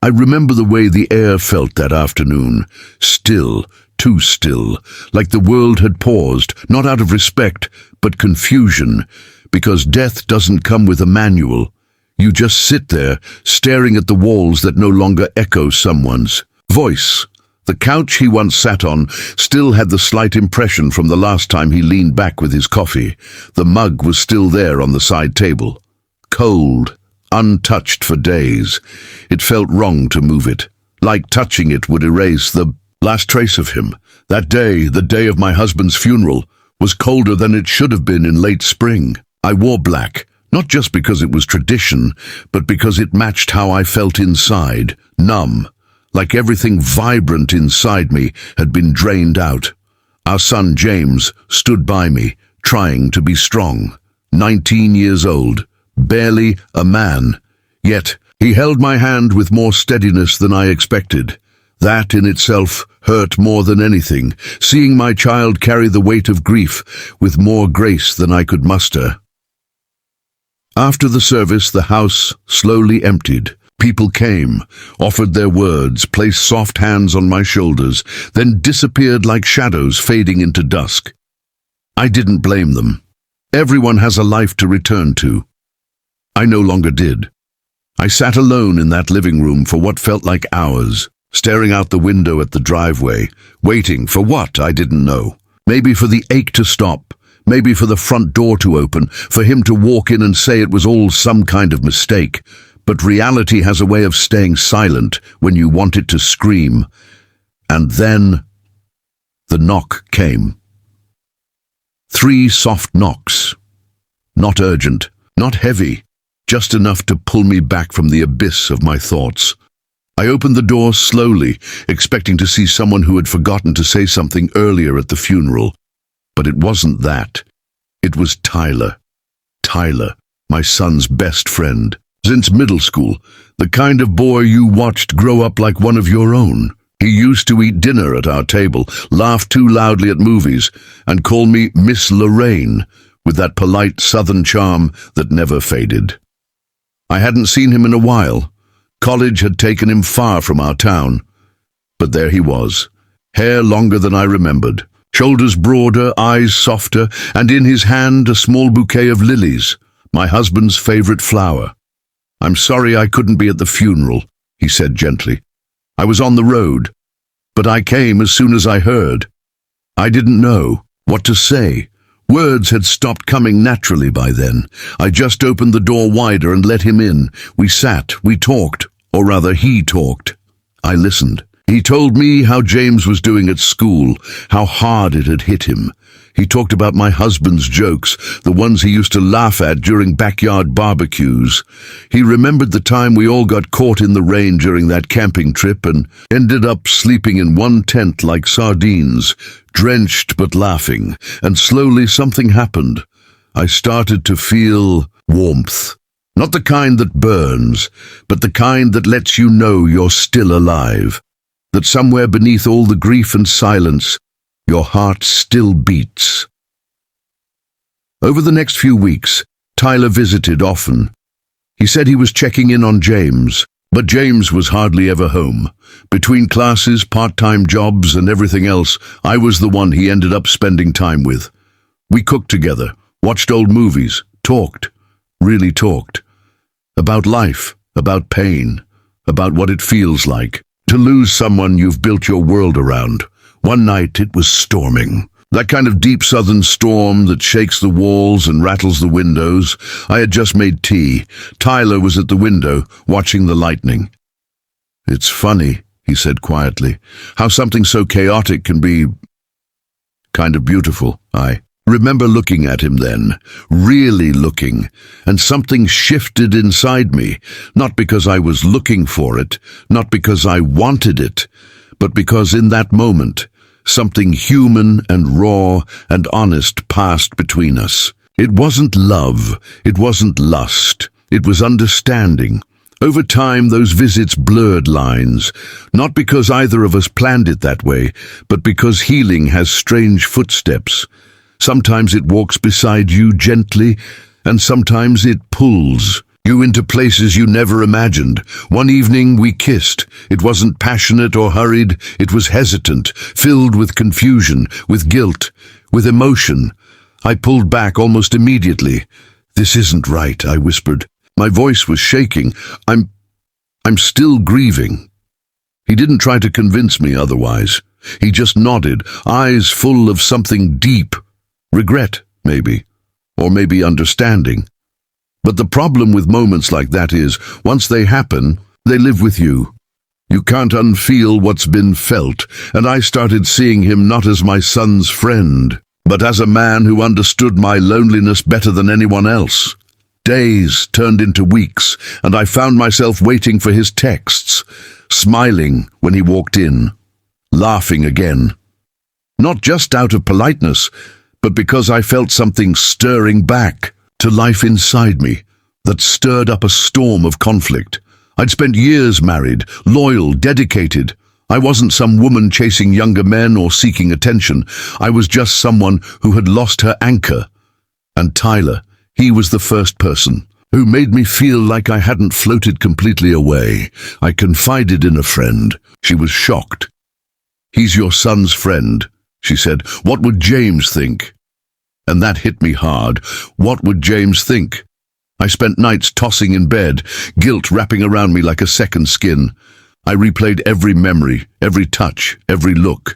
I remember the way the air felt that afternoon. Still, too still, like the world had paused, not out of respect, but confusion, because death doesn't come with a manual. You just sit there, staring at the walls that no longer echo someone's voice. The couch he once sat on still had the slight impression from the last time he leaned back with his coffee. The mug was still there on the side table. Cold, untouched for days. It felt wrong to move it, like touching it would erase the last trace of him. That day, the day of my husband's funeral, was colder than it should have been in late spring. I wore black, not just because it was tradition, but because it matched how I felt inside, numb, like everything vibrant inside me had been drained out. Our son James stood by me, trying to be strong. 19 years old, barely a man. Yet he held my hand with more steadiness than I expected. That in itself hurt more than anything, seeing my child carry the weight of grief with more grace than I could muster. After the service, the house slowly emptied. People came, offered their words, placed soft hands on my shoulders, then disappeared like shadows fading into dusk. I didn't blame them. Everyone has a life to return to. I no longer did. I sat alone in that living room for what felt like hours, staring out the window at the driveway, waiting for what I didn't know. Maybe for the ache to stop, maybe for the front door to open, for him to walk in and say it was all some kind of mistake. But reality has a way of staying silent when you want it to scream. And then the knock came. 3 soft knocks. Not urgent, not heavy, just enough to pull me back from the abyss of my thoughts. I opened the door slowly, expecting to see someone who had forgotten to say something earlier at the funeral. But it wasn't that. It was Tyler. Tyler, my son's best friend. Since middle school, the kind of boy you watched grow up like one of your own. He used to eat dinner at our table, laugh too loudly at movies, and call me Miss Lorraine, with that polite southern charm that never faded. I hadn't seen him in a while. College had taken him far from our town. But there he was, hair longer than I remembered, shoulders broader, eyes softer, and in his hand a small bouquet of lilies, my husband's favorite flower. "I'm sorry I couldn't be at the funeral," he said gently. "I was on the road, but I came as soon as I heard." I didn't know what to say. Words had stopped coming naturally by then. I just opened the door wider and let him in. We sat, we talked, or rather he talked. I listened. He told me how James was doing at school, how hard it had hit him. He talked about my husband's jokes, the ones he used to laugh at during backyard barbecues. He remembered the time we all got caught in the rain during that camping trip and ended up sleeping in one tent like sardines, drenched but laughing, and slowly something happened. I started to feel warmth. Not the kind that burns, but the kind that lets you know you're still alive. That somewhere beneath all the grief and silence, your heart still beats. Over the next few weeks, Tyler visited often. He said he was checking in on James, but James was hardly ever home. Between classes, part-time jobs, and everything else, I was the one he ended up spending time with. We cooked together, watched old movies, talked, really talked. About life, about pain, about what it feels like to lose someone you've built your world around. One night it was storming. That kind of deep southern storm that shakes the walls and rattles the windows. I had just made tea. Tyler was at the window, watching the lightning. "It's funny," he said quietly, "how something so chaotic can be kind of beautiful." I remember looking at him then, really looking, and something shifted inside me, not because I was looking for it, not because I wanted it, but because in that moment, something human and raw and honest passed between us. It wasn't love, it wasn't lust, it was understanding. Over time, those visits blurred lines, not because either of us planned it that way, but because healing has strange footsteps. Sometimes it walks beside you gently, and sometimes it pulls, you into places you never imagined. One evening we kissed. It wasn't passionate or hurried. It was hesitant, filled with confusion, with guilt, with emotion. I pulled back almost immediately. "This isn't right," I whispered. My voice was shaking. I'm still grieving." He didn't try to convince me otherwise. He just nodded, eyes full of something deep. Regret, maybe. Or maybe understanding. But the problem with moments like that is, once they happen, they live with you. You can't unfeel what's been felt, and I started seeing him not as my son's friend, but as a man who understood my loneliness better than anyone else. Days turned into weeks, and I found myself waiting for his texts, smiling when he walked in, laughing again. Not just out of politeness, but because I felt something stirring back to life inside me that stirred up a storm of conflict. I'd spent years married, loyal, dedicated. I wasn't some woman chasing younger men or seeking attention. I was just someone who had lost her anchor. And Tyler, he was the first person who made me feel like I hadn't floated completely away. I confided in a friend. She was shocked. "He's your son's friend," she said. "What would James think?" And that hit me hard. What would James think? I spent nights tossing in bed, guilt wrapping around me like a second skin. I replayed every memory, every touch, every look,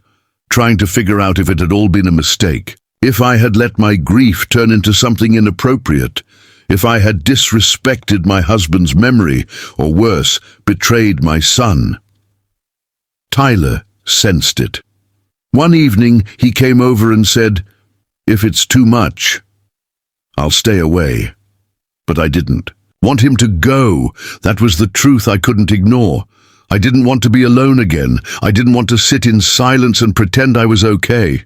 trying to figure out if it had all been a mistake. If I had let my grief turn into something inappropriate, if I had disrespected my husband's memory, or worse, betrayed my son. Tyler sensed it. One evening he came over and said, "If it's too much, I'll stay away." But I didn't want him to go. That was the truth I couldn't ignore. I didn't want to be alone again. I didn't want to sit in silence and pretend I was okay.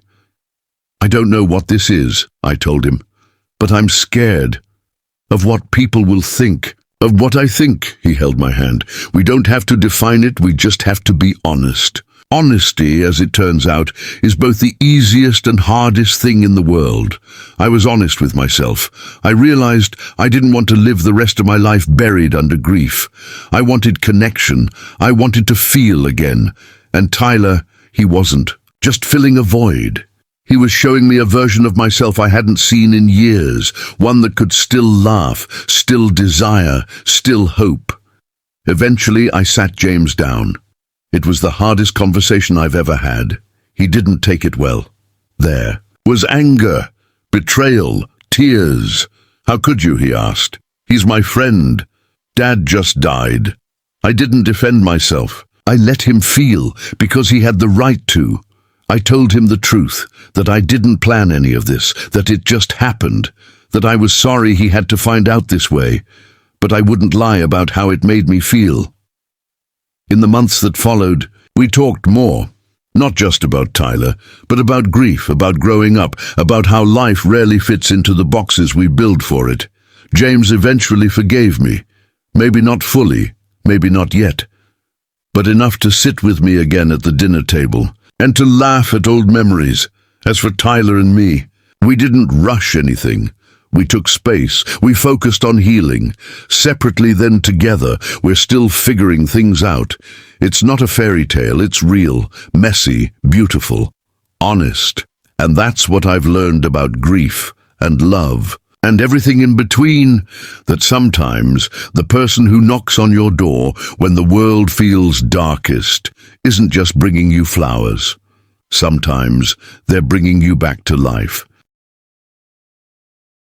"I don't know what this is," I told him, "but I'm scared of what people will think." "Of what I think," he held my hand. "We don't have to define it, we just have to be honest." Honesty, as it turns out, is both the easiest and hardest thing in the world. I was honest with myself. I realized I didn't want to live the rest of my life buried under grief. I wanted connection. I wanted to feel again. And Tyler, he wasn't. Just filling a void. He was showing me a version of myself I hadn't seen in years, one that could still laugh, still desire, still hope. Eventually, I sat James down. It was the hardest conversation I've ever had. He didn't take it well. There was anger, betrayal, tears. "How could you?" he asked. "He's my friend. Dad just died." I didn't defend myself. I let him feel, because he had the right to. I told him the truth, that I didn't plan any of this, that it just happened, that I was sorry he had to find out this way, but I wouldn't lie about how it made me feel. In the months that followed, we talked more, not just about Tyler, but about grief, about growing up, about how life rarely fits into the boxes we build for it. James eventually forgave me, maybe not fully, maybe not yet, but enough to sit with me again at the dinner table and to laugh at old memories. As for Tyler and me, we didn't rush anything. We took space. We focused on healing. Separately, then together, we're still figuring things out. It's not a fairy tale. It's real, messy, beautiful, honest. And that's what I've learned about grief and love and everything in between, that sometimes the person who knocks on your door when the world feels darkest isn't just bringing you flowers. Sometimes they're bringing you back to life.